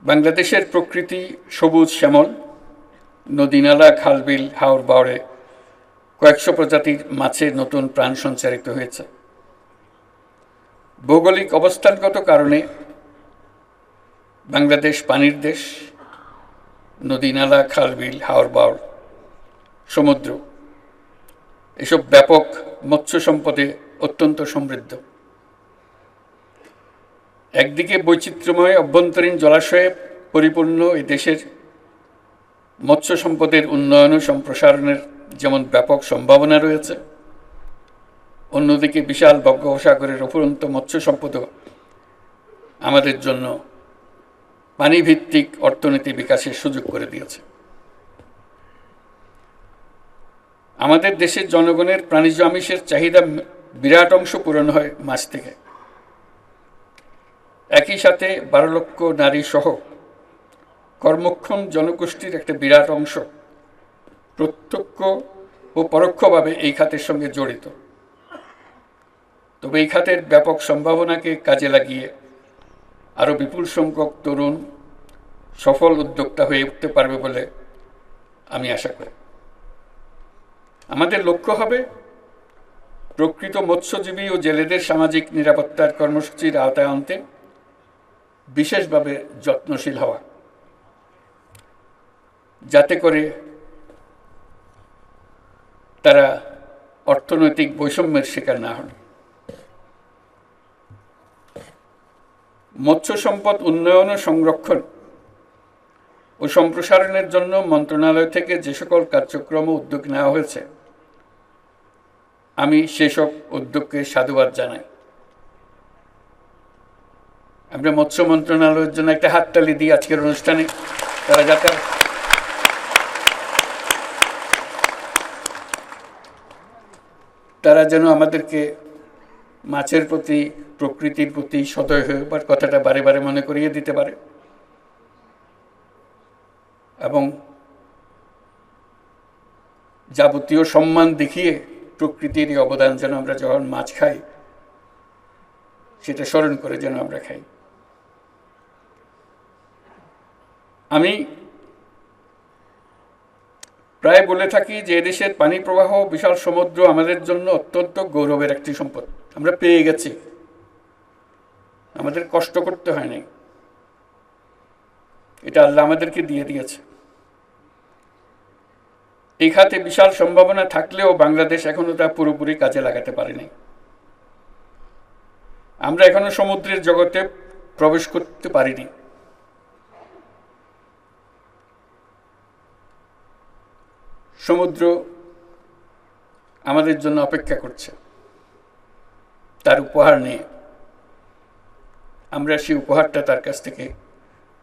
বাংলাদেশের প্রকৃতি সবুজ শ্যামল, নদী-নালা, খাল-বিল, হাওর-বাওরে কয়েকশো প্রজাতির মাছের নতুন প্রাণ সঞ্চারিত হয়েছে। ভৌগোলিক অবস্থানগত কারণে বাংলাদেশ পানির দেশ। নদী-নালা, খাল-বিল, হাওর-বাওর, সমুদ্র এসব ব্যাপক মৎস্য সম্পদে অত্যন্ত সমৃদ্ধ। একদিকে বৈচিত্র্যময় অভ্যন্তরীণ জলাশয়ে পরিপূর্ণ এই দেশের মৎস্য সম্পদের উন্নয়ন ও সম্প্রসারণের যেমন ব্যাপক সম্ভাবনা রয়েছে, অন্যদিকে বিশাল বঙ্গোপসাগরের অফুরন্ত মৎস্য সম্পদও আমাদের জন্য পানিভিত্তিক অর্থনীতি বিকাশের সুযোগ করে দিয়েছে। আমাদের দেশের জনগণের প্রাণীজ আমিষের চাহিদা বিরাট অংশ পূরণ হয় মাছ থেকে। একই সাথে 12 লক্ষ নারী সহ কর্মক্ষম জনগোষ্ঠীর একটা বিরাট অংশ প্রত্যক্ষ ও পরোক্ষভাবে এই খাতের সঙ্গে জড়িত। তবে এই খাতের ব্যাপক সম্ভাবনাকে কাজে লাগিয়ে আরও বিপুল সংখ্যক তরুণ সফল উদ্যোক্তা হয়ে উঠতে পারবে বলে আমি আশা করি। আমাদের লক্ষ্য হবে প্রকৃত মৎস্যজীবী ও জেলেদের সামাজিক নিরাপত্তার কর্মসূচির আওতায় আনতে বিশেষভাবে যত্নশীল হওয়া, যাতে করে তারা অর্থনৈতিক বৈষম্যের শিকার না হন। মৎস্য সম্পদ উন্নয়ন ও সংরক্ষণ ও সম্প্রসারণের জন্য মন্ত্রণালয় থেকে যে সকল কার্যক্রম ও উদ্যোগ নেওয়া হয়েছে, আমি সেসব উদ্যোগকে সাধুবাদ জানাই। আমরা মৎস্য মন্ত্রণালয়ের জন্য একটা হাততালি দিই আজকের অনুষ্ঠানে। তারা যেন আমাদেরকে মাছের প্রতি, প্রকৃতির প্রতি সদয় হয়ে ওঠার কথাটা বারে বারে মনে করিয়ে দিতে পারে এবং যাবতীয় সম্মান দেখিয়ে প্রকৃতির এই অবদান যেন আমরা যখন মাছ খাই সেটা স্মরণ করে যেন আমরা খাই। আমি প্রায় বলে থাকি যে এদেশের পানি প্রবাহ, বিশাল সমুদ্র আমাদের জন্য অত্যন্ত গৌরবের একটি সম্পদ। আমরা পেয়ে গেছি, আমাদের কষ্ট করতে হয় নাই, এটা আল্লাহ আমাদেরকে দিয়ে দিয়েছে। এই খাতে বিশাল সম্ভাবনা থাকলেও বাংলাদেশ এখনো তা পুরোপুরি কাজে লাগাতে পারেনি। আমরা এখনো সমুদ্রের জগতে প্রবেশ করতে পারিনি। সমুদ্র আমাদের জন্য অপেক্ষা করছে তার উপহার নিয়ে। আমরা সেই উপহারটা তার কাছ থেকে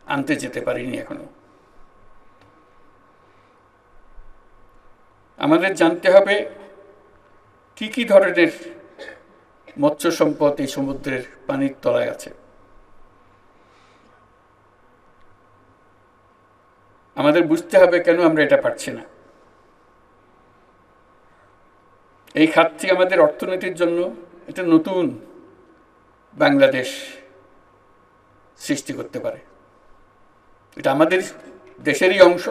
আনতে যেতে পারিনি এখনো। আমাদের জানতে হবে কি কি ধরনের মৎস্য সম্পদ এই সমুদ্রের পানির তলায় আছে। আমাদের বুঝতে হবে কেন আমরা এটা পারছি না। এই খাতটি আমাদের অর্থনীতির জন্য একটা নতুন বাংলাদেশ সৃষ্টি করতে পারে। এটা আমাদের দেশেরই অংশ।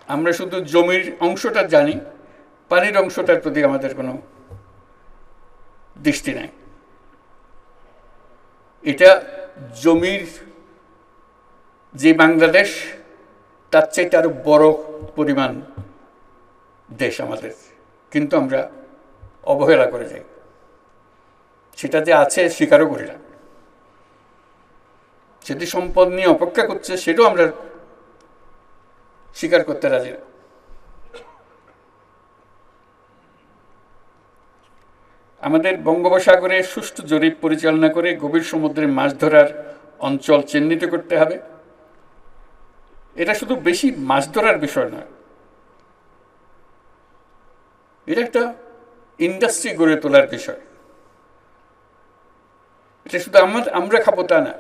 আমরা শুধু জমির অংশটা জানি, পানির অংশটার প্রতি আমাদের কোনো দৃষ্টি নাই। এটা জমির যে বাংলাদেশ, তার চাইতে আরো বড় পরিমাণ দেশ আমাদের, কিন্তু আমরা অবহেলা করে যাই। সেটা যে আছে স্বীকারও করি না। সেটি সম্পদ নিয়ে অপেক্ষা করছে, সেটাও আমরা স্বীকার করতে রাজি না। আমাদের বঙ্গোপসাগরে সুষ্ঠু জরিপ পরিচালনা করে গভীর সমুদ্রে মাছ ধরার অঞ্চল চিহ্নিত করতে হবে। এটা শুধু বেশি মাছ ধরার বিষয় নয়, এটা একটা ইন্ডাস্ট্রি গড়ে তোলার বিষয়। এটা শুধু আমরা খাবো তা না,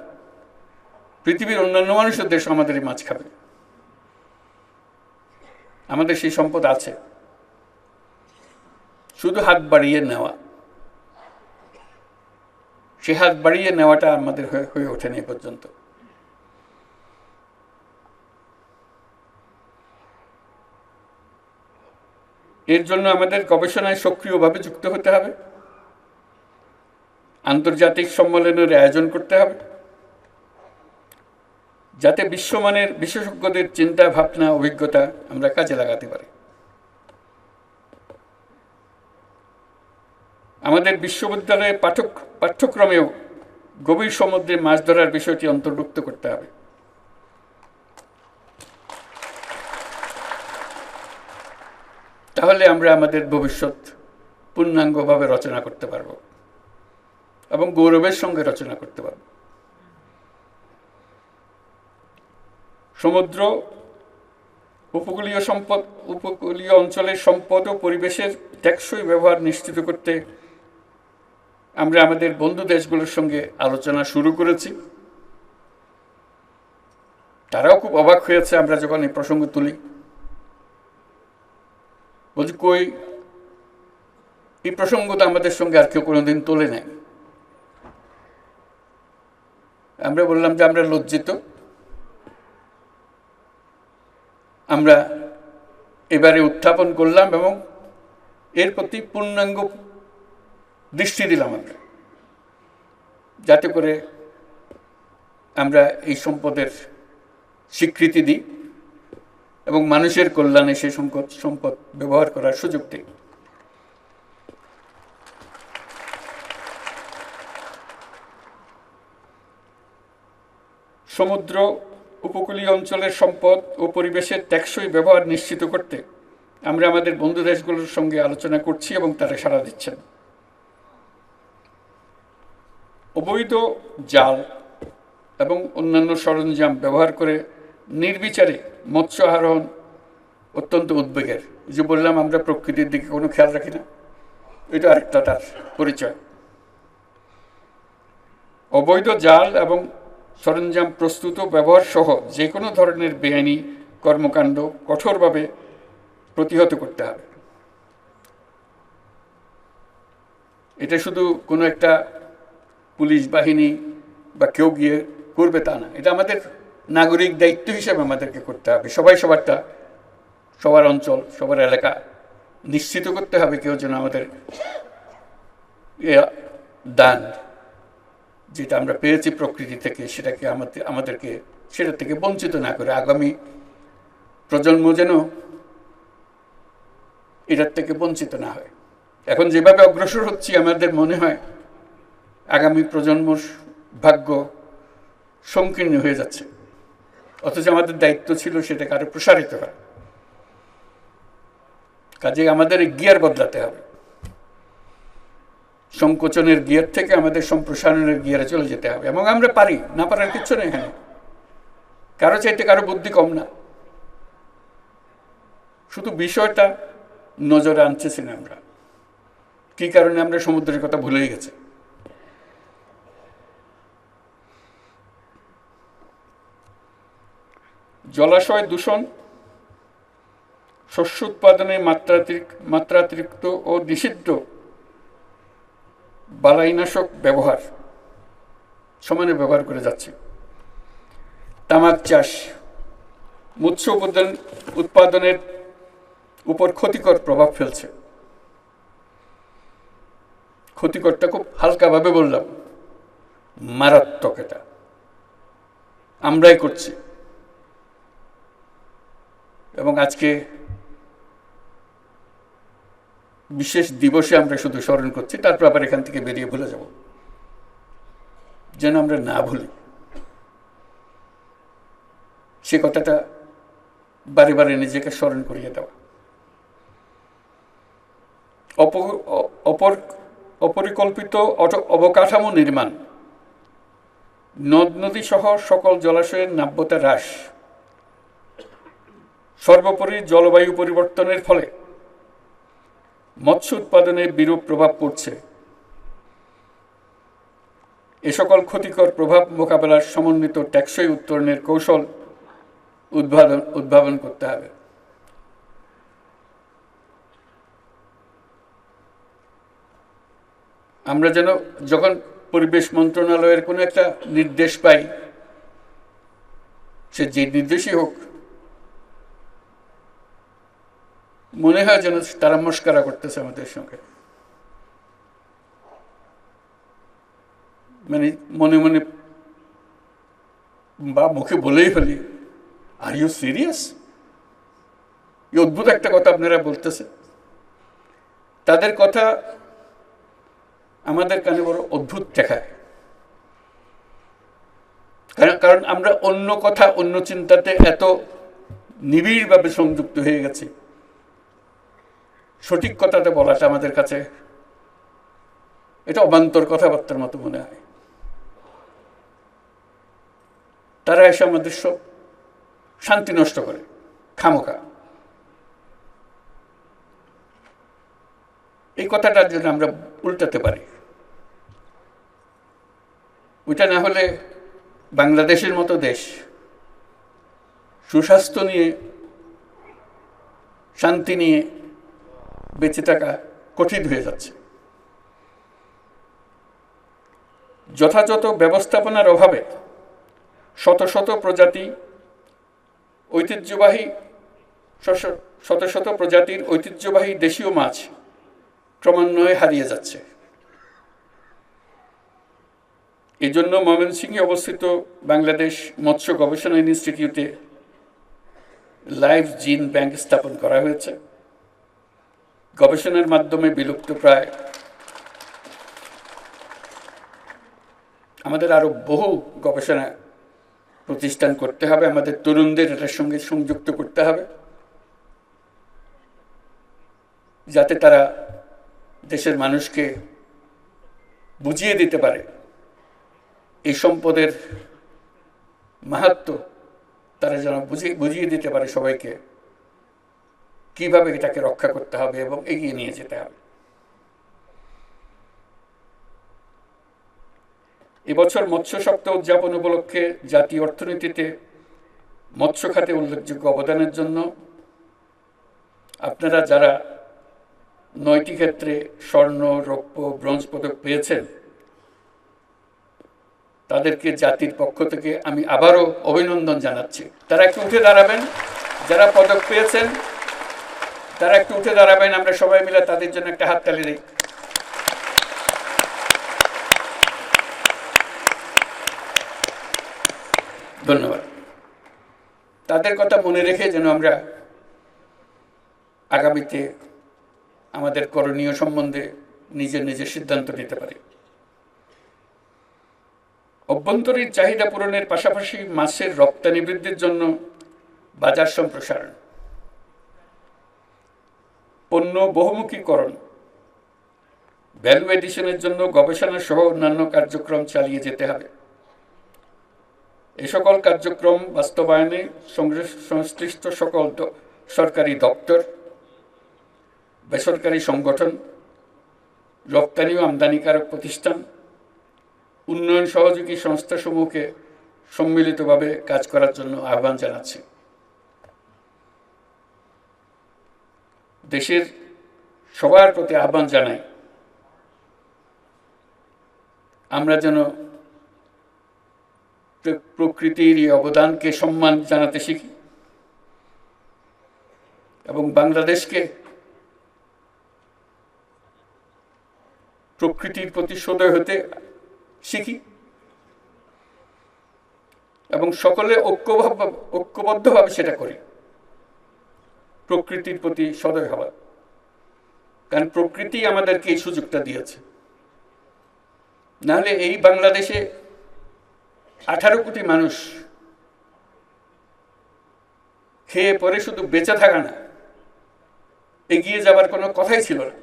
পৃথিবীর অন্যান্য মানুষের দেশ আমাদের এই মাছ খাবে। আমাদের সেই সম্পদ আছে, শুধু হাত বাড়িয়ে নেওয়া। সে হাত বাড়িয়ে নেওয়াটা আমাদের হয়ে ওঠেনি এ পর্যন্ত। এর জন্য আমাদের গবেষণায় সক্রিয়ভাবে যুক্ত হতে হবে, আন্তর্জাতিক সম্মেলনের আয়োজন করতে হবে, যাতে বিশ্বমানের বিশেষজ্ঞদের চিন্তা ভাবনা অভিজ্ঞতা আমরা কাজে লাগাতে পারি। আমাদের বিশ্ববিদ্যালয়ের পাঠ্যক্রমেও গভীর সমুদ্রে মাছ ধরার বিষয়টি অন্তর্ভুক্ত করতে হবে। তাহলে আমরা আমাদের ভবিষ্যৎ পূর্ণাঙ্গভাবে রচনা করতে পারব এবং গৌরবের সঙ্গে রচনা করতে পারব। সমুদ্র, উপকূলীয় অঞ্চলের সম্পদ ও পরিবেশের টেকসই ব্যবহার নিশ্চিত করতে আমরা আমাদের বন্ধু দেশগুলোর সঙ্গে আলোচনা শুরু করেছি। তারাও খুব অবাক হয়েছে আমরা যখন এই প্রসঙ্গ তুলি। বলছি, কই, এই প্রসঙ্গ তো আমাদের সঙ্গে আর কেউ কোনোদিন তোলে নাই। আমরা বললাম যে আমরা লজ্জিত, আমরা এবারে উত্থাপন করলাম এবং এর প্রতি পূর্ণাঙ্গ দৃষ্টি দিলাম আমরা, যাতে করে আমরা এই সম্পদের স্বীকৃতি দিই এবং মানুষের কল্যাণে সেই সম্পদ ব্যবহার করার সুযোগ দিই। সমুদ্র, উপকূলীয় অঞ্চলের সম্পদ ও পরিবেশের টেকসই ব্যবহার নিশ্চিত করতে আমরা আমাদের বন্ধু দেশগুলোর সঙ্গে আলোচনা করছি এবং তারা সাড়া দিচ্ছেন। অবৈধ জাল এবং অন্যান্য সরঞ্জাম ব্যবহার করে নির্বিচারে মৎস্য আহরণ অত্যন্ত উদ্বেগের। যে বললাম আমরা প্রকৃতির দিকে কোনো খেয়াল রাখি না, এটা আরেকটা তার পরিচয়। অবৈধ জাল এবং সরঞ্জাম প্রস্তুত ব্যবহার সহ যে কোনো ধরনের বেআইনি কর্মকাণ্ড কঠোরভাবে প্রতিহত করতে হবে। এটা শুধু কোনো একটা পুলিশ বাহিনী বা কেউ গিয়ে করবে তা না, এটা আমাদের নাগরিক দায়িত্ব হিসেবে আমাদেরকে করতে হবে। সবাই সবারটা, সবার অঞ্চল, সবার এলাকা নিশ্চিত করতে হবে কেউ যেন আমাদের দান যেটা আমরা পেয়েছি প্রকৃতি থেকে সেটাকে আমাদেরকে সেটা থেকে বঞ্চিত না করে আগামী প্রজন্ম যেন এটার থেকে বঞ্চিত না হয়। এখন যেভাবে অগ্রসর হচ্ছি আমাদের মনে হয় আগামী প্রজন্মর ভাগ্য সংকীর্ণ হয়ে যাচ্ছে, অথচ আমাদের দায়িত্ব ছিল সেটাকে আরো প্রসারিত করা। কাজে আমাদের এই গিয়ার বদলাতে হবে, সংকোচনের গিয়ার থেকে আমাদের সম্প্রসারণের গিয়ারে চলে যেতে হবে। এবং আমরা পারি, না পারার কিচ্ছু নেই এখানে, কারো চাইতে কারো বুদ্ধি কম না, শুধু বিষয়টা নজরে আনতেছি না আমরা। কি কারণে আমরা সমুদ্রের কথা ভুলেই গেছি। জলাশয় দূষণ, শস্য উৎপাদনে মাত্রাতিরিক্ত ও নিষিদ্ধ বালাইনাশক ব্যবহার সমানে ব্যবহার করে যাচ্ছে। তামাক চাষ মৎস্য উৎপাদনের উপর ক্ষতিকর প্রভাব ফেলছে। ক্ষতিকরটা খুব হালকাভাবে বললাম, মারাত্মক। এটা আমরাই করছি এবং আজকে বিশেষ দিবসে আমরা শুধু স্মরণ করছি, তারপর আবার এখান থেকে বেরিয়ে ভুলে যাব, যেন আমরা না ভুলি। সে কথাটা বারে বারে নিজেকে স্মরণ করিয়ে দেওয়া। অপরিকল্পিত অবকাঠামো নির্মাণ, নদ নদী সহ সকল জলাশয়ের নাব্যতা হ্রাস, সর্বোপরি জলবায়ু পরিবর্তনের ফলে মৎস্য উৎপাদনে বিরূপ প্রভাব পড়ছে। এ সকল ক্ষতিকর প্রভাব মোকাবেলার সমন্বিত টেকসই উত্তরণের কৌশল উদ্ভাবন করতে হবে। আমরা যেন যখন পরিবেশ মন্ত্রণালয়ের কোনো একটা নির্দেশ পাই, সে যে নির্দেশই হোক, মনে হয় যেন তারা মস্করা করতেছে আমাদের সঙ্গে। মানে মনে মনে বা মুখে বলেই ফেলি, আর ইউ সিরিয়াস? এই অদ্ভুত একটা কথা আপনারা বলতেছে। তাদের কথা আমাদের কানে বড় অদ্ভুত দেখায়, কারণ আমরা অন্য কথা, অন্য চিন্তাতে এত নিবিড়ভাবে সংযুক্ত হয়ে গেছি, সঠিক কথাটা বলাটা আমাদের কাছে এটা অবান্তর কথাবার্তার মতো মনে হয়। তারা এসে আমাদের সব শান্তি নষ্ট করে খামোখা। এই কথাটার জন্য আমরা উল্টাতে পারি। ওইটা না হলে বাংলাদেশের মতো দেশ সুস্বাস্থ্য নিয়ে, শান্তি নিয়ে বেঁচে থাকা কঠিন হয়ে যাচ্ছে। যথাযথ ব্যবস্থাপনার অভাবে শত শত প্রজাতির ঐতিহ্যবাহী দেশীয় মাছ ক্রমান্বয়ে হারিয়ে যাচ্ছে। এই জন্য ময়মনসিংহে অবস্থিত বাংলাদেশ মৎস্য গবেষণা ইনস্টিটিউটে লাইভ জিন ব্যাংক স্থাপন করা হয়েছে। গবেষণার মাধ্যমে বিলুপ্ত প্রায় আমাদের আরো বহু গবেষণা প্রতিষ্ঠান করতে হবে। আমাদের তরুণদের এটার সঙ্গে সংযুক্ত করতে হবে, যাতে তারা দেশের মানুষকে বুঝিয়ে দিতে পারে এই সম্পদের মাহাত্ম্য। তারা যেন বুঝিয়ে দিতে পারে সবাইকে কিভাবে এটাকে রক্ষা করতে হবে এবং এগিয়ে নিয়ে যেতে হবে। এবছর মৎস্য সপ্তাহ উদযাপন উপলক্ষে জাতীয় অর্থনীতিতে মৎস্য খাতে উল্লেখযোগ্য অবদানের জন্য আপনারা যারা 9টি ক্ষেত্রে স্বর্ণ, রৌপ্য, ব্রোঞ্জ পদক পেয়েছেন, তাদেরকে জাতির পক্ষ থেকে আমি আবারও অভিনন্দন জানাচ্ছি। তারা একটু উঠে দাঁড়াবেন, যারা পদক পেয়েছেন তারা একটু উঠে দাঁড়াবেন। আমরা সবাই মিলে তাদের জন্য একটা হাততালি দিই। ধন্যবাদ। তাদের কথা মনে রেখে যেন আমরা আগামীতে আমাদের করণীয় সম্বন্ধে নিজের নিজের সিদ্ধান্ত নিতে পারি। অভ্যন্তরীণ চাহিদা পূরণের পাশাপাশি মাছের রপ্তানি বৃদ্ধির জন্য বাজার সম্প্রসারণ, পণ্য বহুমুখীকরণ, ভ্যালু এডিশনের জন্য গবেষণা সহ অন্যান্য কার্যক্রম চালিয়ে যেতে হবে। এই সকল কার্যক্রম বাস্তবায়নে সংশ্লিষ্ট সকল সরকারি দপ্তর, বেসরকারি সংগঠন, রপ্তানি ও আমদানিকারক প্রতিষ্ঠান, উন্নয়ন সহযোগী সংস্থাসমূহকে সম্মিলিতভাবে কাজ করার জন্য আহ্বান জানাচ্ছি। দেশের সবার প্রতি আহ্বান জানাই, আমরা যেন প্রকৃতির এই অবদানকে সম্মান জানাতে শিখি এবং বাংলাদেশকে প্রকৃতির প্রতি সদয় হতে শিখি এবং সকলে ঐক্যবদ্ধভাবে সেটা করি, প্রকৃতির প্রতি সদয় হওয়ার। কারণ প্রকৃতি আমাদেরকে এই সুযোগটা দিয়েছে। নাহলে এই বাংলাদেশে 18 কোটি মানুষ খেয়ে পরে শুধু বেঁচে থাকা না, এগিয়ে যাবার কোনো কথাই ছিল না।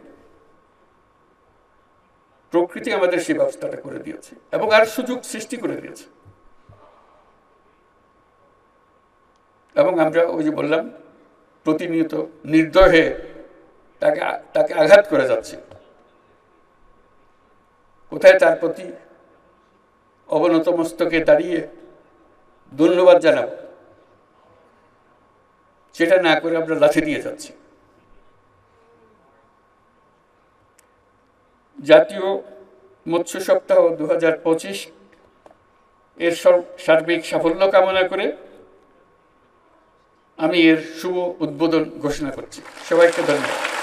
প্রকৃতি আমাদের সেই ব্যবস্থাটা করে দিয়েছে এবং আর সুযোগ সৃষ্টি করে দিয়েছে। এবং আমরা ওই যে বললাম, প্রতিনিয়ত নির্দয় হয়ে তাকে আঘাত করে যাচ্ছে। কোথায় তার প্রতি অবনত মস্তকে দাঁড়িয়ে ধন্যবাদ জানাবো, সেটা না করে আমরা লাথি দিয়ে যাচ্ছি। জাতীয় মৎস্য সপ্তাহ 2025 এর সার্বিক সাফল্য কামনা করে আমি এর শুভ উদ্বোধন ঘোষণা করছি। সবাইকে ধন্যবাদ।